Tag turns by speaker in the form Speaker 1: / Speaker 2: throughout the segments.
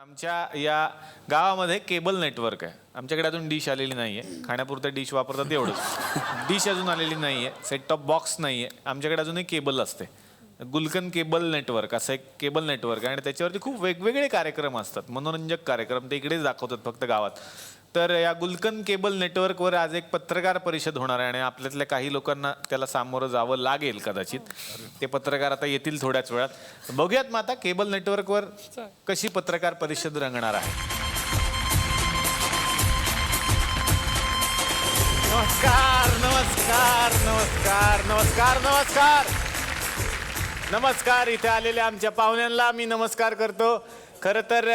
Speaker 1: आमच्या या गावामध्ये केबल नेटवर्क आहे. आमच्याकडे अजून डिश आलेली नाही आहे. खाण्यापुरतं डिश वापरतात एवढंच. डिश अजून आलेली नाही आहे. सेट टॉप बॉक्स नाही आहे. आमच्याकडे अजून एक केबल असते. गुलकन केबल नेटवर्क असं एक केबल नेटवर्क आहे आणि त्याच्यावरती खूप वेगवेगळे कार्यक्रम असतात. मनोरंजक कार्यक्रम ते इकडेच दाखवतात फक्त गावात. तर या गुलकन केबल नेटवर्कवर आज एक पत्रकार परिषद होणार आहे आणि आपल्यातल्या काही लोकांना त्याला सामोरं जावं लागेल कदाचित. ते पत्रकार आता येतील थोड्याच वेळात. बघूयात मग आता केबल नेटवर्कवर कशी पत्रकार परिषद रंगणार आहे. नमस्कार नमस्कार नमस्कार नमस्कार नमस्कार नमस्कार. इथे आलेल्या आमच्या पाहुण्यांना मी नमस्कार करतो. खरं तर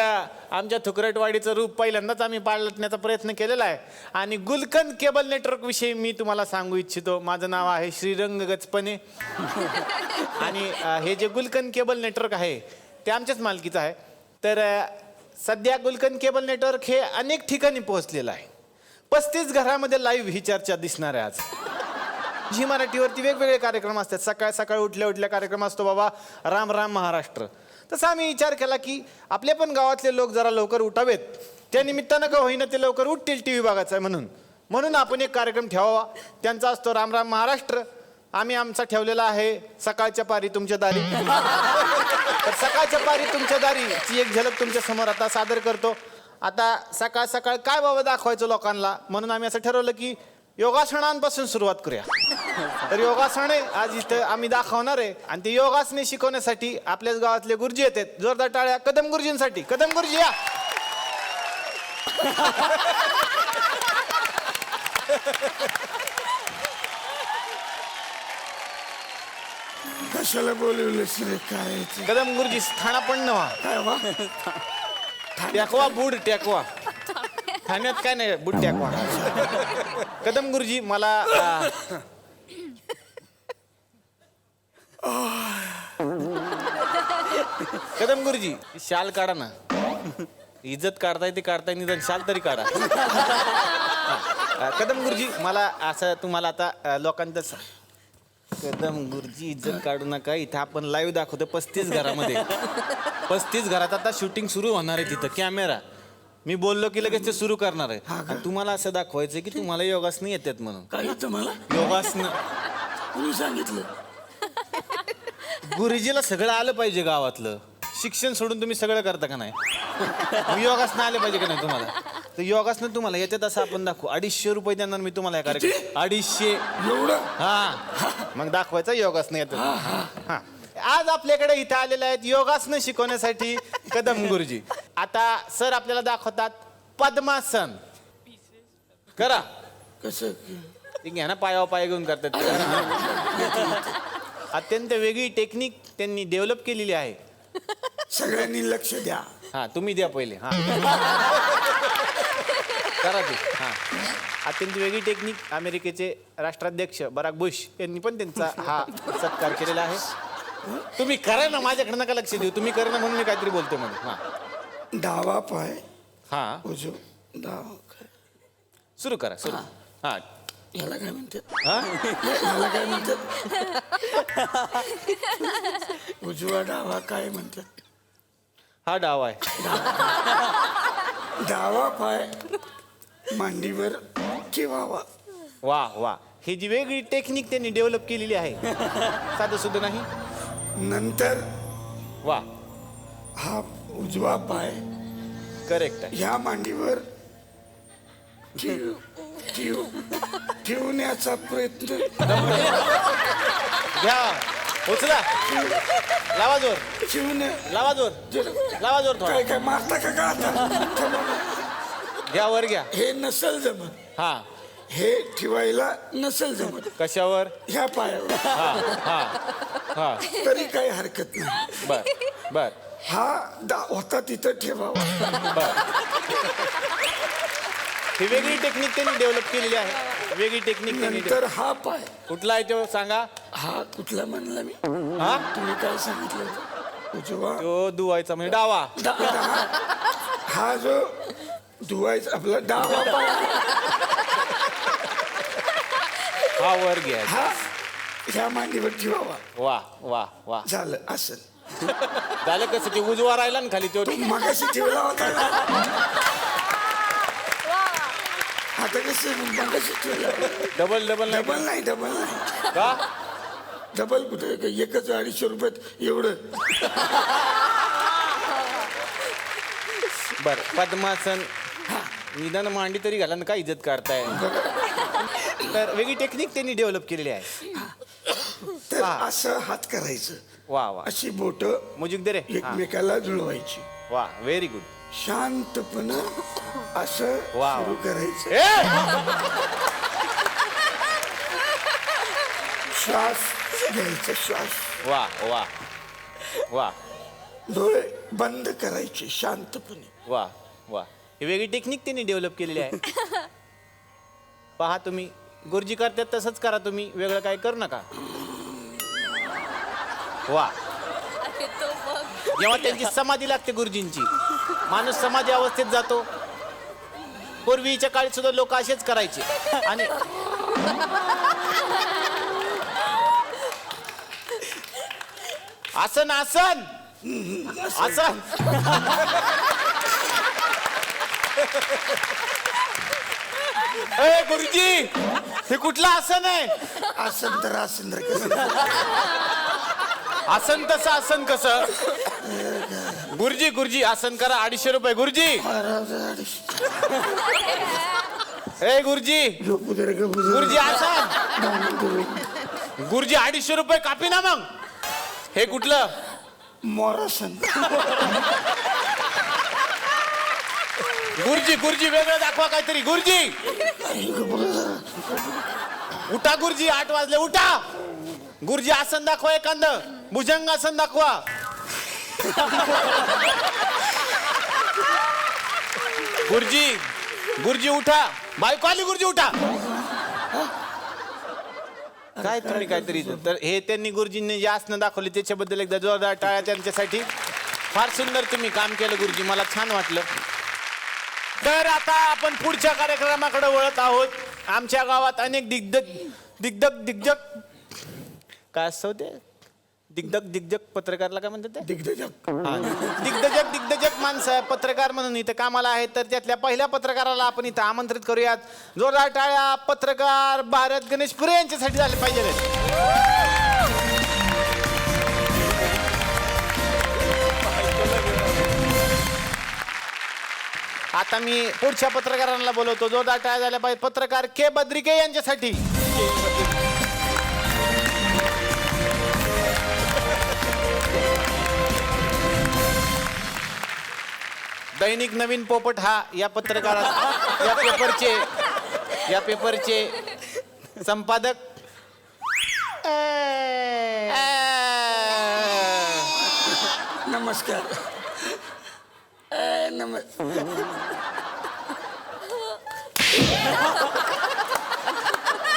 Speaker 1: आमच्या थुकरटवाडीचं रूप पहिल्यांदाच आम्ही पालटण्याचा प्रयत्न केलेला आहे आणि गुलकन केबल नेटवर्क विषयी मी तुम्हाला सांगू इच्छितो. माझं नाव आहे श्रीरंग गचपने आणि हे जे गुलकन केबल नेटवर्क आहे ते आमच्याच मालकीचं आहे. तर सध्या गुलकन केबल नेटवर्क हे अनेक ठिकाणी पोहोचलेलं आहे. 35 घरामध्ये लाईव्ह ही चर्चा दिसणार आहे आज. झी मराठीवरती वेगवेगळे कार्यक्रम असतात. सकाळ सकाळ उठल्या कार्यक्रम असतो बाबा राम राम महाराष्ट्र. तसा आम्ही विचार केला की आपल्या पण गावातले लोक जरा लवकर उठावेत. त्या निमित्तानं का होईना ते लवकर उठतील टी व्ही बघायचा आहे म्हणून आपण एक कार्यक्रम ठेवावा. त्यांचा असतो राम राम महाराष्ट्र. आम्ही आमचा ठेवलेला आहे सकाळच्या पारी तुमच्या दारी. तर सकाळच्या पारी तुमच्या दारीची एक झलक तुमच्या समोर आता सादर करतो. आता सकाळ सकाळ काय बाबा दाखवायचं लोकांना म्हणून आम्ही असं ठरवलं की योगासनांपासून सुरुवात करूया. तर योगासने आज इथं आम्ही दाखवणार आहे आणि ते योगासने शिकवण्यासाठी आपल्याच गावातले गुरुजी येतात. जोरदार टाळ्या कदम गुरुजींसाठी. कदम गुरुजी या.
Speaker 2: कशाला बोलवलं रे काय
Speaker 1: कदम गुरुजी ठाणा पण नवा
Speaker 2: काय वा
Speaker 1: टॅकवा बूड टॅकवा ठाण्यात काय नाही बूड टॅकवा. कदम गुरुजी मला कदम गुरुजी शाल काढा ना. इज्जत काढताय ते काढताय निदान शाल तरी काढा. कदम गुरुजी मला असं तुम्हाला आता लोकांचं कदम गुरुजी इज्जत काढू नका. इथं आपण लाईव्ह दाखवतो 35 घरामध्ये. 35 घरात आता शूटिंग सुरू होणार आहे. तिथं कॅमेरा मी बोललो की लगेच ते सुरू करणार आहे. आणि तुम्हाला असं दाखवायचं की तुम्हाला योगासन येतात म्हणून.
Speaker 2: काय येतं मला
Speaker 1: योगासन
Speaker 2: कुणी सांगितलं?
Speaker 1: गुरुजीला सगळं आलं पाहिजे गावातलं. शिक्षण सोडून तुम्ही सगळं करता का नाही? योगासन आले पाहिजे का नाही तुम्हाला? तर योगासन तुम्हाला याच्यात असं आपण दाखवू. 250 रुपये देणार मी तुम्हाला या कार्यक्रम. 250
Speaker 2: एवढं
Speaker 1: हा मग दाखवायचं योगासन येतं. हा आज आपल्याकडे इथे आलेले आहेत योगासन शिकवण्यासाठी कदम गुरुजी. आता सर आपल्याला दाखवतात पद्मासन. करा
Speaker 2: कसं
Speaker 1: ते घ्या ना पायावर पाय घेऊन करतात. अत्यंत वेगळी टेक्निक त्यांनी डेव्हलप केलेली आहे.
Speaker 2: सगळ्यांनी लक्ष द्या.
Speaker 1: हा तुम्ही द्या पहिले. हा करा ते. हा अत्यंत वेगळी टेक्निक. अमेरिकेचे राष्ट्राध्यक्ष बराक बुश यांनी पण त्यांचा हा सत्कार केलेला आहे. तुम्ही करा ना. माझ्याकडे नका लक्ष देऊ. तुम्ही करा ना म्हणून मी काहीतरी बोलतो म्हणून. हा
Speaker 2: डावा पाय
Speaker 1: हा
Speaker 2: उजव डावा काय
Speaker 1: सुरू करा सुरू. हा
Speaker 2: याला काय म्हणतात?
Speaker 1: हा
Speaker 2: याला काय म्हणतात? उजवा डावा काय म्हणतात?
Speaker 1: हा डाव आहे.
Speaker 2: डावा पाय मांडीवर ठेवावा.
Speaker 1: वा वा. ही जी वेगळी टेक्निक त्यांनी डेव्हलप केलेली आहे. साधं सुद्धा नाही.
Speaker 2: नंतर
Speaker 1: वा
Speaker 2: हा उजवा पाय
Speaker 1: करेक्ट आहे.
Speaker 2: ह्या मांडीवर ठेवण्याचा प्रयत्न.
Speaker 1: घ्या उचला. लावा जोर.
Speaker 2: ठेवण्या
Speaker 1: लावा जोर. लावा जोर थोडा.
Speaker 2: काय काय मारता का आता?
Speaker 1: घ्या वर घ्या.
Speaker 2: हे नसल जमत.
Speaker 1: हा
Speaker 2: हे ठेवायला नसल जमत
Speaker 1: कशावर?
Speaker 2: ह्या पायावर.
Speaker 1: हा हा हा
Speaker 2: तरी काही हरकत नाही.
Speaker 1: बर बर
Speaker 2: हा होता तिथं ठेवावा.
Speaker 1: बर. ही वेगळी टेक्निक त्यांनी डेव्हलप केलेली आहे. वेगळी टेक्निक त्यांनी
Speaker 2: नंतर हा पाय.
Speaker 1: कुठला आहे तो सांगा.
Speaker 2: हा कुठला म्हणला मी?
Speaker 1: हा
Speaker 2: तुम्ही काय सांगितलं होतं? उजवा
Speaker 1: तो धुवायचा म्हणजे डावा.
Speaker 2: हा जो धुवायचा आपला डावा पाय.
Speaker 1: हा वर घ्या.
Speaker 2: हा ह्या मांडीवर ठेवावा.
Speaker 1: वा वा वा.
Speaker 2: झालं असं
Speaker 1: झालं कसं ते उजवा राहिला ना खाली तो
Speaker 2: मगाशी ठेवला होता ना आता कसं मगाशी ठेवला
Speaker 1: डबल डबल नाही
Speaker 2: डबल नाही
Speaker 1: का
Speaker 2: डबल कुठे एकच 250 रुपयात एवढं
Speaker 1: बर पद्मासन निदान मांडी तरी घाला ना काय इज्जत काढताय तर वेगळी टेक्निक त्यांनी डेव्हलप केलेली आहे
Speaker 2: तर असं हात करायचं
Speaker 1: वा वा
Speaker 2: अशी बोट
Speaker 1: मुजिक दे रे हा.
Speaker 2: एकमेकाला जुळवायची
Speaker 1: वा व्हेरी गुड
Speaker 2: शांतपणे असं
Speaker 1: वा.
Speaker 2: सुरू करायचं
Speaker 1: ए
Speaker 2: श्वास घ्यायचा श्वास
Speaker 1: वा वा वा
Speaker 2: डोळे बंद करायचे शांतपणे
Speaker 1: वा वा ही वेगळी टेक्निक त्यांनी डेव्हलप केलेली आहे पहा तुम्ही गुरुजी करतात तसंच करा तुम्ही वेगळं काय करू नका वा जेव्हा त्यांची समाधी लागते गुरुजींची माणूस समाधी अवस्थेत जातो पूर्वीच्या काळी सुद्धा लोक असेच करायचे आणि आसन आसन आसन ए गुरुजी हे कुठलं आसन आहे
Speaker 2: आसन तर कसं
Speaker 1: आसन तसं आसन कसं गुरुजी गुरुजी आसन करा 250 रुपये गुरुजी ए गुरुजी गुरुजी आसन गुरुजी 250 रुपये कापी ना मग हे कुठलं
Speaker 2: मोरासन
Speaker 1: गुरुजी गुरुजी वेगळं दाखवा काहीतरी गुरुजी उठा गुरुजी 8 वाजले उठा गुरुजी आसन दाखवा एखादं भुजंगासन दाखवा गुरुजी गुरुजी उठा बायको आली गुरुजी उठा काय तुम्ही काहीतरी तर हे त्यांनी गुरुजींनी जे आसनं दाखवली त्याच्याबद्दल एकदा जोरदार टाळ्या त्यांच्यासाठी फार सुंदर तुम्ही काम केलं गुरुजी मला छान वाटलं तर आता आपण पुढच्या कार्यक्रमाकडे वळत आहोत आमच्या गावात अनेक दिग्गज काय असतं ते दिग्गज पत्रकारला काय म्हणतात ते दिग्गजक माणसं पत्रकार म्हणून इथं कामाला आहेत तर त्यातल्या पहिल्या पत्रकाराला आपण इथं आमंत्रित करूयात जोरदार टाळ्या पत्रकार भारत गणेश पुरे यांच्यासाठी झाले पाहिजे आता मी पुढच्या पत्रकारांना बोलवतो जोरदार टाळ्या झाल्या पाहिजे पत्रकार के बद्रिके यांच्यासाठी दैनिक नवीन पोपट हा या पेपरचे संपादक
Speaker 2: नमस्कार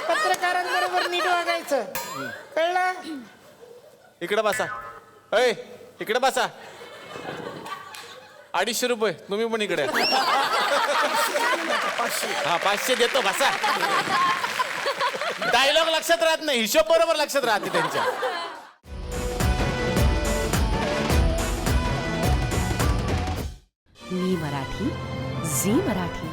Speaker 1: पत्रकारांबरोबर नीट वागायचं कळलं इकडे बसा अय इकडे बसा 250 रुपये तुम्ही पण इकडे हा 500 देतो बसा डायलॉग लक्षात राहत नाही हिशोब बरोबर लक्षात राहते त्यांच्या
Speaker 3: मी मराठी झी मराठी